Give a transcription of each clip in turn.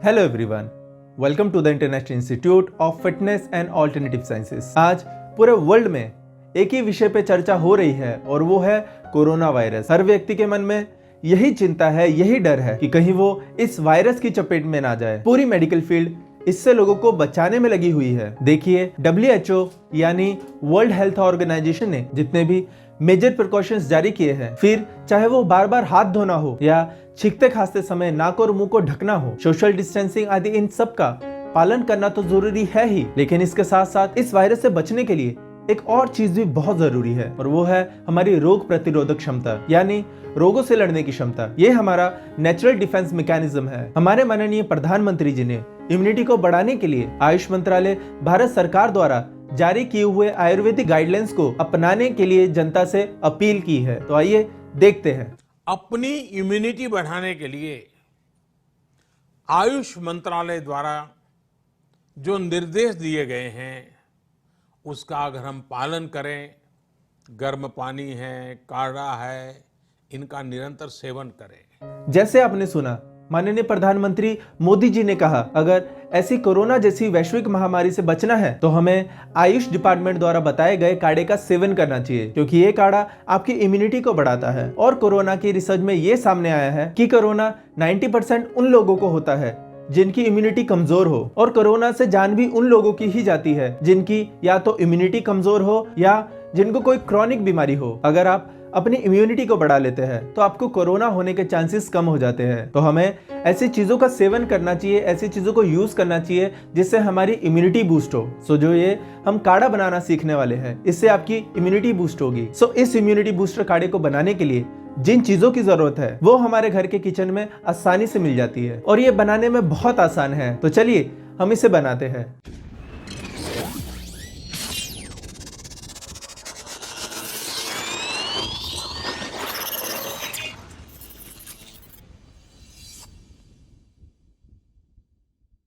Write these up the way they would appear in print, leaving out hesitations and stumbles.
Hello everyone, welcome to the international institute of fitness and alternative sciences. आज पूरे world में एक ही विषय पे चर्चा हो रही है और वो है कोरोना वायरस। हर व्यक्ति के मन में यही चिंता है, यही डर है कि कहीं वो इस वायरस की चपेट में ना जाए। पूरी मेडिकल फील्ड इससे लोगों को बचाने में लगी हुई है। देखिए, WHO यानी वर्ल्ड हेल्थ ऑर्गेनाइजेशन ने जितने भी मेजर प्रिकॉशंस जारी किए हैं, फिर चाहे वो बार बार हाथ धोना हो या छींकते खांसते समय नाक और मुंह को ढकना हो, सोशल डिस्टेंसिंग आदि, इन सब का पालन करना तो जरूरी है ही, लेकिन इसके साथ साथ इस वायरस से बचने के लिए एक और चीज भी बहुत जरूरी है और वो है हमारी रोग प्रतिरोधक क्षमता, यानी रोगों से लड़ने की क्षमता। ये हमारा नेचुरल डिफेंस मैकेनिज्म है। हमारे माननीय प्रधानमंत्री जी ने इम्यूनिटी को बढ़ाने के लिए आयुष मंत्रालय भारत सरकार द्वारा जारी किए हुए आयुर्वेदिक गाइडलाइंस को अपनाने के लिए जनता से अपील की है। तो आइए देखते हैं। अपनी इम्यूनिटी बढ़ाने के लिए आयुष मंत्रालय द्वारा जो निर्देश दिए गए हैं उसका अगर हम पालन करें, गर्म पानी है, काढ़ा है, इनका निरंतर सेवन करें। जैसे आपने सुना, माननीय प्रधानमंत्री मोदी जी ने कहा, अगर ऐसी कोरोना जैसी वैश्विक महामारी से बचना है तो हमें आयुष डिपार्टमेंट द्वारा बताए गए काढ़े का सेवन करना चाहिए, क्योंकि ये काढ़ा आपकी इम्यूनिटी को बढ़ाता है। और कोरोना की रिसर्च में ये सामने आया है कि कोरोना 90% उन लोगों को होता है जिनकी इम्यूनिटी कमजोर हो, और कोरोना से जान भी उन लोगों की ही जाती है जिनकी या तो इम्यूनिटी कमजोर हो या जिनको कोई क्रॉनिक बीमारी हो। अगर आप अपनी इम्यूनिटी को बढ़ा लेते हैं तो आपको कोरोना होने के चांसेस कम हो जाते हैं। तो हमें ऐसी चीजों का सेवन करना चाहिए, ऐसी चीजों को यूज करना चाहिए जिससे हमारी इम्यूनिटी बूस्ट हो। सो जो ये हम काढ़ा बनाना सीखने वाले हैं, इससे आपकी इम्यूनिटी बूस्ट होगी। सो इस इम्यूनिटी बूस्टर काढ़े को बनाने के लिए जिन चीजों की जरूरत है वो हमारे घर के किचन में आसानी से मिल जाती है और ये बनाने में बहुत आसान है। तो चलिए हम इसे बनाते हैं।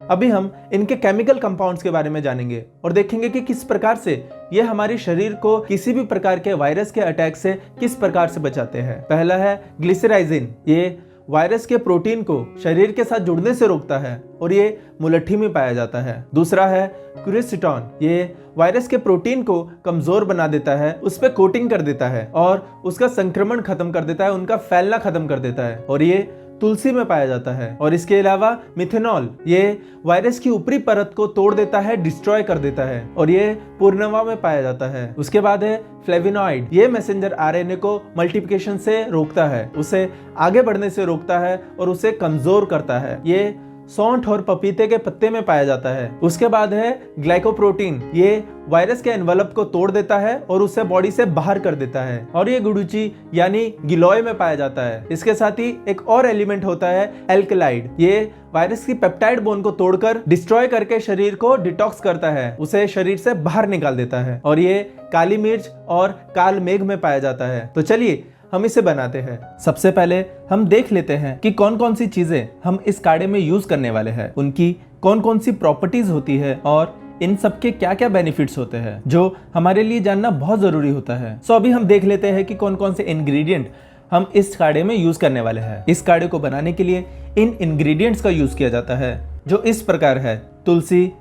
अभी हम इनके केमिकल कंपाउंड्स के बारे में जानेंगे और देखेंगे कि किस प्रकार से ये हमारे शरीर को किसी भी प्रकार के वायरस के अटैक से किस प्रकार से बचाते हैं। पहला है ग्लिसराइजिन। ये वायरस के प्रोटीन को शरीर के साथ जुड़ने से रोकता है और ये मुलट्ठी में पाया जाता है। दूसरा है क्यूरेसिटॉन। ये वायरस के प्रोटीन को कमजोर बना देता है, उस पर कोटिंग कर देता है और उसका संक्रमण खत्म कर देता है, उनका फैलना खत्म कर देता है, और ये तुलसी में पाया जाता है। और इसके अलावा मिथेनॉल, ये वायरस की ऊपरी परत को तोड़ देता है, डिस्ट्रॉय कर देता है, और ये पूर्णवा में पाया जाता है। उसके बाद है फ्लेविनॉइड। ये मैसेंजर आरएनए को मल्टीप्लिकेशन से रोकता है, उसे आगे बढ़ने से रोकता है और उसे कमजोर करता है। ये सौंठ और पपीते के पत्ते में पाया जाता है। उसके बाद है ग्लाइकोप्रोटीन। ये वायरस के एनवेलप को तोड़ देता है और उसे बॉडी से बाहर कर देता है, और ये गुडुची यानी गिलोय में पाया जाता है। इसके साथ ही एक और एलिमेंट होता है एल्कलाइड। ये वायरस की पेप्टाइड बोन को तोड़कर डिस्ट्रॉय करके शरीर को डिटॉक्स करता है, उसे शरीर से बाहर निकाल देता है, और ये काली मिर्च और काल मेघ में पाया जाता है। तो चलिए हम इसे बनाते हैं। सबसे पहले हम देख लेते हैं कि कौन कौन सी चीजें हम इस काढ़े में यूज करने वाले हैं, उनकी कौन कौन सी प्रॉपर्टीज होती है और इन सब के क्या क्या बेनिफिट्स होते हैं, जो हमारे लिए जानना बहुत जरूरी होता है। सो अभी हम देख लेते हैं कि कौन कौन से इंग्रेडिएंट हम इस काढ़े में यूज करने वाले हैं। इस काढ़े को बनाने के लिए इन इंग्रेडिएंट्स का यूज किया जाता है, जो इस प्रकार है: तुलसी,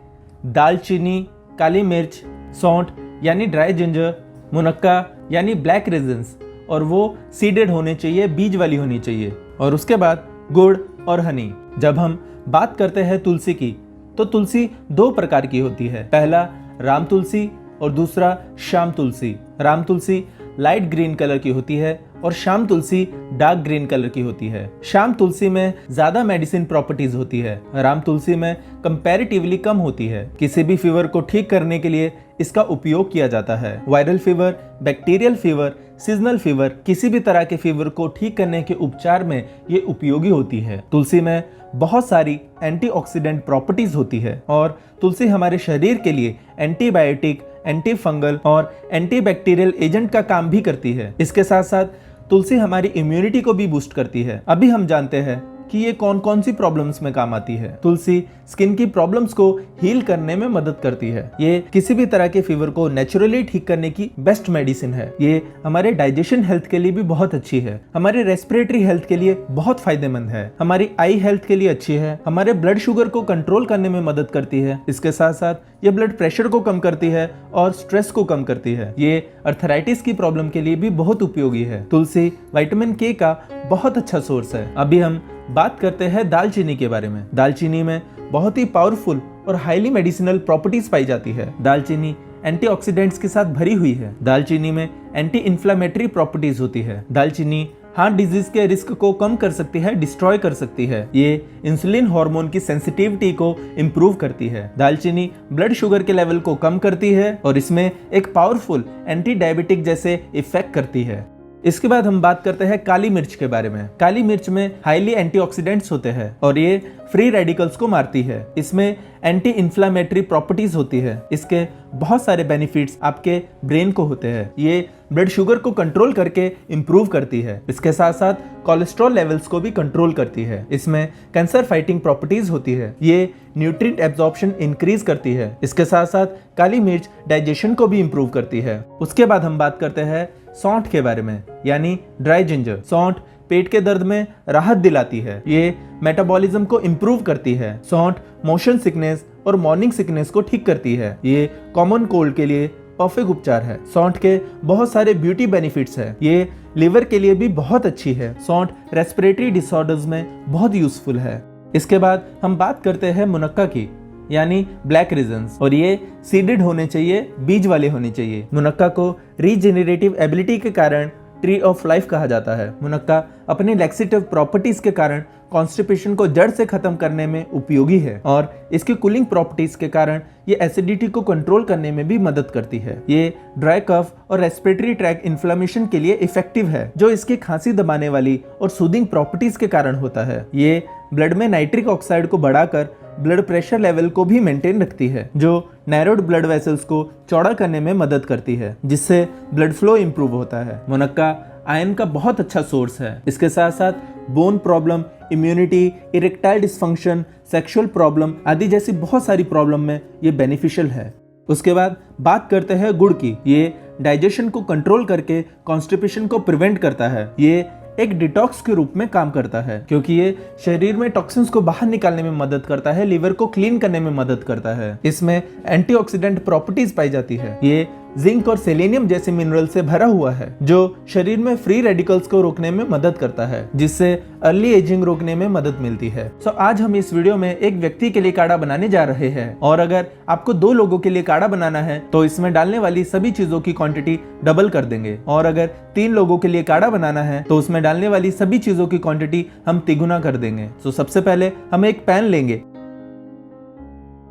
दालचीनी, काली मिर्च, सौंठ यानी ड्राई जिंजर, मुनक्का यानी ब्लैक रेजिन्स, और वो सीडेड होने चाहिए, बीज वाली होनी चाहिए, और उसके बाद गुड़ और हनी। जब हम बात करते हैं तुलसी की, तो तुलसी दो प्रकार की होती है। पहला राम तुलसी और दूसरा श्याम तुलसी। राम तुलसी लाइट ग्रीन कलर की होती है और श्याम तुलसी डार्क ग्रीन कलर की होती है। श्याम तुलसी में ज्यादा मेडिसिन प्रॉपर्टीज होती है, राम तुलसी में कंपैरेटिवली कम होती है। किसी भी फीवर को ठीक करने के लिए इसका उपयोग किया जाता है। Viral fever, bacterial fever, seasonal fever, किसी भी तरह के फीवर को ठीक करने के उपचार में ये उपयोगी होती है। तुलसी में बहुत सारी एंटीऑक्सीडेंट प्रॉपर्टीज होती है और तुलसी हमारे शरीर के लिए एंटीबायोटिक, एंटी फंगल और एंटीबैक्टीरियल एजेंट का काम भी करती है। इसके साथ साथ तुलसी हमारी इम्यूनिटी को भी बूस्ट करती है। अभी हम जानते हैं कि ये कौन कौन सी प्रॉब्लम्स में काम आती है। तुलसी स्किन की प्रॉब्लम्स को हील करने में मदद करती है। ये किसी भी तरह के फीवर को नेचुरली ठीक करने की बेस्ट मेडिसिन है। ये हमारे डाइजेशन हेल्थ के लिए भी बहुत अच्छी है, हमारे रेस्पिरेटरी हेल्थ के लिए बहुत फायदेमंद है, हमारी आई हेल्थ के लिए अच्छी है, हमारे ब्लड शुगर को कंट्रोल करने में मदद करती है। इसके साथ साथ ये ब्लड प्रेशर को कम करती है और स्ट्रेस को कम करती है। ये अर्थराइटिस की प्रॉब्लम के लिए भी बहुत उपयोगी है। तुलसी विटामिन के का बहुत अच्छा सोर्स है। अभी हम बात करते हैं दालचीनी के बारे में। दालचीनी में बहुत ही पावरफुल और हाईली मेडिसिनल प्रॉपर्टीज पाई जाती है। दालचीनी एंटीऑक्सीडेंट्स के साथ भरी हुई है। दालचीनी में एंटी इन्फ्लामेटरी प्रॉपर्टीज होती है। दालचीनी हार्ट डिजीज के रिस्क को कम कर सकती है, डिस्ट्रॉय कर सकती है। ये इंसुलिन हार्मोन की सेंसिटिविटी को इंप्रूव करती है। दालचीनी ब्लड शुगर के लेवल को कम करती है और इसमें एक पावरफुल एंटी डायबिटिक जैसे इफेक्ट करती है। इसके बाद हम बात करते हैं काली मिर्च के बारे में। काली मिर्च में हाईली एंटीऑक्सीडेंट्स होते हैं और ये फ्री रेडिकल्स को मारती है। इसमें एंटी इन्फ्लामेटरी प्रॉपर्टीज होती है। इसके बहुत सारे बेनिफिट्स आपके ब्रेन को होते हैं। ये ब्लड शुगर को कंट्रोल करके इंप्रूव करती है। इसके साथ साथ कोलेस्ट्रॉल लेवल्स को भी कंट्रोल करती है। इसमें कैंसर फाइटिंग प्रॉपर्टीज होती है। ये न्यूट्रिएंट एब्जॉर्प्शन इंक्रीज करती है। इसके साथ साथ काली मिर्च डाइजेशन को भी इंप्रूव करती है। उसके बाद हम बात करते हैं सौंठ के बारे में, यानी ड्राई जिंजर। सौंठ पेट के दर्द में राहत दिलाती है। ये मेटाबॉलिज्म को इंप्रूव करती है। सौंठ मोशन सिकनेस और मॉर्निंग सिकनेस को ठीक करती है। ये कॉमन कोल्ड के लिए परफेक्ट उपचार है। सौंठ के बहुत सारे ब्यूटी बेनिफिट्स है। ये लिवर के लिए भी बहुत अच्छी है। सौंठ रेस्पिरेटरी डिसऑर्डर्स में बहुत यूजफुल है। इसके बाद हम बात करते हैं मुनक्का की, यानी ब्लैक रीजन्स, और ये सीडेड होने चाहिए, बीज वाले होने चाहिए। मुनक्का को रीजेनरेटिव एबिलिटी के कारण ट्री ऑफ लाइफ कहा जाता है। मुनक्का अपनी लैक्सेटिव प्रॉपर्टीज के कारण कॉन्स्टिपेशन को जड़ से खत्म करने में उपयोगी है और इसकी कूलिंग प्रॉपर्टीज के कारण ये एसिडिटी को कंट्रोल करने में भी मदद करती है। ये ड्राई कफ और रेस्पिरेटरी ट्रैक इन्फ्लेमेशन के लिए इफेक्टिव है, जो इसकी खांसी दबाने वाली और सूदिंग प्रॉपर्टीज के कारण होता है। ये ब्लड में नाइट्रिक ऑक्साइड को बढ़ाकर ब्लड प्रेशर लेवल को भी मेंटेन रखती है, जो नैरोड ब्लड वेसल्स को चौड़ा करने में मदद करती है, जिससे ब्लड फ्लो इंप्रूव होता है। मुनक्का आयरन का बहुत अच्छा सोर्स है। इसके साथ साथ bone problem, immunity, erectile dysfunction, sexual problem आदि जैसी बहुत सारी प्रॉब्लम में ये बेनिफिशियल है। उसके बाद बात करते हैं गुड़ की। ये डाइजेशन को कंट्रोल करके कॉन्स्टिपेशन को प्रिवेंट करता है। ये एक डिटॉक्स के रूप में काम करता है, क्योंकि ये शरीर में टॉक्सिन्स को बाहर निकालने में मदद करता है, लिवर को क्लीन करने में मदद करता है। इसमें एंटीऑक्सीडेंट प्रॉपर्टीज पाई जाती है। ये जिंक और सेलेनियम जैसे मिनरल से भरा हुआ है, जो शरीर में फ्री रेडिकल्स को रोकने में मदद करता है, जिससे अर्ली एजिंग रोकने में मदद मिलती है। आज हम इस वीडियो में एक व्यक्ति के लिए काढ़ा बनाने जा रहे हैं, और अगर आपको 2 लोगों के लिए काढ़ा बनाना है तो इसमें डालने वाली सभी चीजों की क्वांटिटी डबल कर देंगे, और अगर 3 लोगों के लिए काढ़ा बनाना है तो उसमें डालने वाली सभी चीजों की क्वांटिटी हम तिगुना कर देंगे। सबसे पहले हम एक पैन लेंगे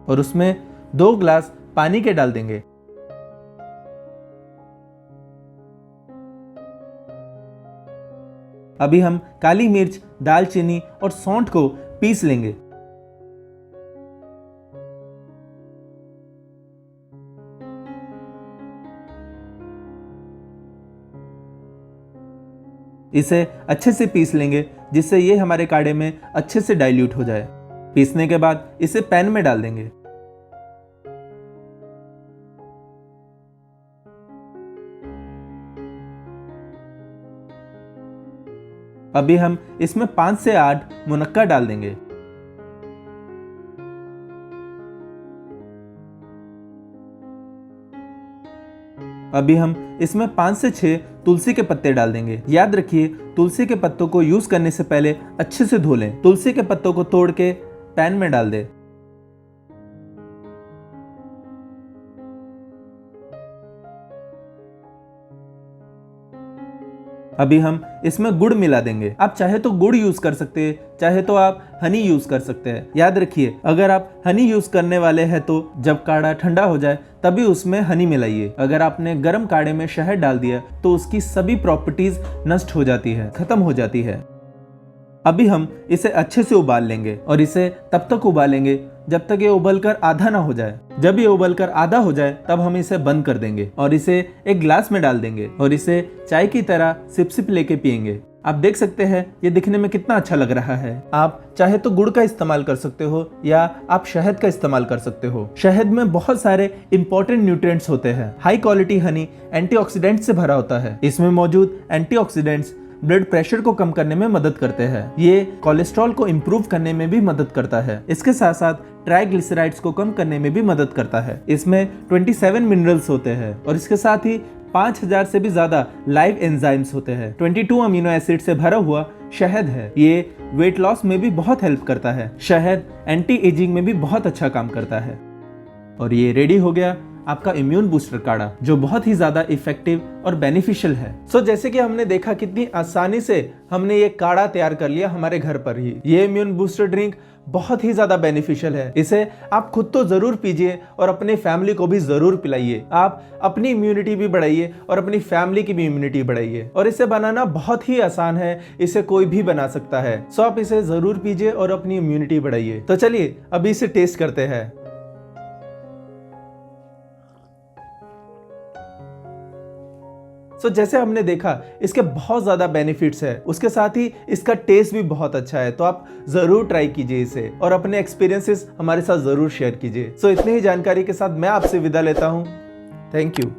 और उसमें 2 ग्लास पानी के डाल देंगे। अभी हम काली मिर्च, दालचीनी और सौंठ को पीस लेंगे। इसे अच्छे से पीस लेंगे, जिससे ये हमारे काढ़े में अच्छे से डाइल्यूट हो जाए। पीसने के बाद इसे पैन में डाल देंगे। अभी हम इसमें 5 से 8 मुनक्का डाल देंगे। अभी हम इसमें 5 से 6 तुलसी के पत्ते डाल देंगे। याद रखिए, तुलसी के पत्तों को यूज करने से पहले अच्छे से धो लें। तुलसी के पत्तों को तोड़ के पैन में डाल दें। अभी हम इसमें गुड़ मिला देंगे। आप चाहे तो गुड़ यूज कर सकते हैं, चाहे तो आप हनी यूज कर सकते हैं। याद रखिए, अगर आप हनी यूज करने वाले हैं तो जब काढ़ा ठंडा हो जाए तभी उसमें हनी मिलाइए। अगर आपने गर्म काढ़े में शहद डाल दिया तो उसकी सभी प्रॉपर्टीज नष्ट हो जाती है, खत्म हो जाती है। अभी हम इसे अच्छे से उबाल लेंगे, और इसे तब तक उबालेंगे जब तक ये उबलकर आधा ना हो जाए। जब ये उबलकर आधा हो जाए तब हम इसे बंद कर देंगे और इसे एक ग्लास में डाल देंगे और इसे चाय की तरह सिप सिप लेके पिएंगे। आप देख सकते हैं ये दिखने में कितना अच्छा लग रहा है। आप चाहे तो गुड़ का इस्तेमाल कर सकते हो या आप शहद का इस्तेमाल कर सकते हो। शहद में बहुत सारे इंपॉर्टेंट न्यूट्रिएंट्स होते हैं। हाई क्वालिटी हनी एंटीऑक्सीडेंट से भरा होता है। इसमें मौजूद एंटीऑक्सीडेंट्स ब्लड प्रेशर को कम करने में मदद करते हैं। ये कोलेस्ट्रॉल को इम्प्रूव करने में भी मदद करता है। इसके साथ साथ ट्राइग्लिसराइड्स को कम करने में भी मदद करता है। इसमें 27 मिनरल्स होते हैं और इसके साथ ही 5000 से भी ज्यादा लाइव एंजाइम्स होते हैं। 22 अमीनो एसिड से भरा हुआ शहद है। ये वेट लॉस में भी बहुत हेल्प करता है। शहद एंटी एजिंग में भी बहुत अच्छा काम करता है। और ये रेडी हो गया आपका इम्यून बूस्टर काढ़ा, जो बहुत ही ज्यादा इफेक्टिव और बेनिफिशियल है। जैसे कि हमने देखा कितनी आसानी से हमने ये काढ़ा तैयार कर लिया हमारे घर पर ही। ये इम्यून बूस्टर ड्रिंक बहुत ही ज्यादा बेनिफिशियल है। इसे आप खुद तो जरूर पीजिए और अपने फैमिली को भी जरूर पिलाइए। आप अपनी इम्यूनिटी भी बढ़ाइए और अपनी फैमिली की भी इम्यूनिटी बढ़ाइए। और इसे बनाना बहुत ही आसान है, इसे कोई भी बना सकता है। आप इसे जरूर पीजिए और अपनी इम्यूनिटी बढ़ाइए। तो चलिए अभी इसे टेस्ट करते हैं। जैसे हमने देखा इसके बहुत ज्यादा बेनिफिट्स है, उसके साथ ही इसका टेस्ट भी बहुत अच्छा है। तो आप जरूर ट्राई कीजिए इसे और अपने एक्सपीरियंसेस हमारे साथ जरूर शेयर कीजिए। इतनी ही जानकारी के साथ मैं आपसे विदा लेता हूं। Thank you.